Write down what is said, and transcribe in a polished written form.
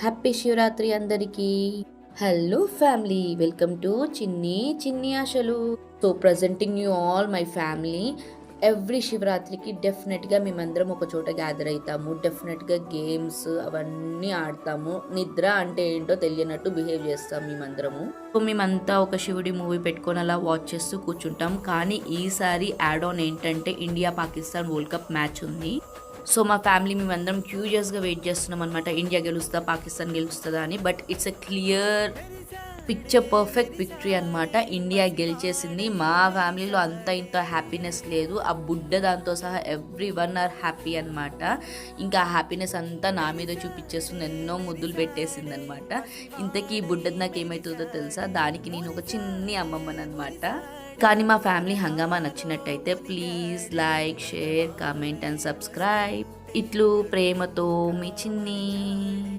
Happy Shivaratri అందరికీ. Hello family, welcome to చిన్ని చిన్ని ఆశలు. So presenting you all my family. Every శివరాత్రికి డెఫినెట్గా మేమందరం ఒక చోట గ్యాదర్ అవుతాము. డెఫినెట్గా గేమ్స్ అవన్నీ ఆడతాము. నిద్ర అంటే ఏంటో తెలియనట్టు బిహేవ్ చేస్తాం మేమందరము. సో మేమంతా ఒక శివుడి మూవీ పెట్టుకొని అలా వాచ్ చేస్తూ కూర్చుంటాం. కానీ ఈసారి యాడ్ ఆన్ ఏంటంటే India Pakistan world cup match ఉంది. సో మా ఫ్యామిలీ మేమందరం క్యూరియస్గా వెయిట్ చేస్తున్నాం అనమాట, ఇండియా గెలుస్తుందా పాకిస్తాన్ గెలుస్తుందా అని. But it's a clear picture, perfect victory అనమాట. ఇండియా గెలిచేసింది. మా ఫ్యామిలీలో అంత ఇంత హ్యాపీనెస్ లేదు. ఆ బుడ్డ దాంతో సహా ఎవ్రీ వన్ ఆర్ హ్యాపీ అనమాట. ఇంకా హ్యాపీనెస్ అంతా నా మీద చూపించేస్తుంది, ఎన్నో ముద్దులు పెట్టేసింది అనమాట. ఇంతకీ ఈ బుడ్డది నాకు ఏమవుతుందో తెలుసా, దానికి నేను ఒక చిన్ని అమ్మమ్మని అనమాట. కానీ మా ఫ్యామిలీ హంగామా నచ్చినట్టయితే please like, share, comment and subscribe. ఇట్లు ప్రేమతో మీ చిన్ని.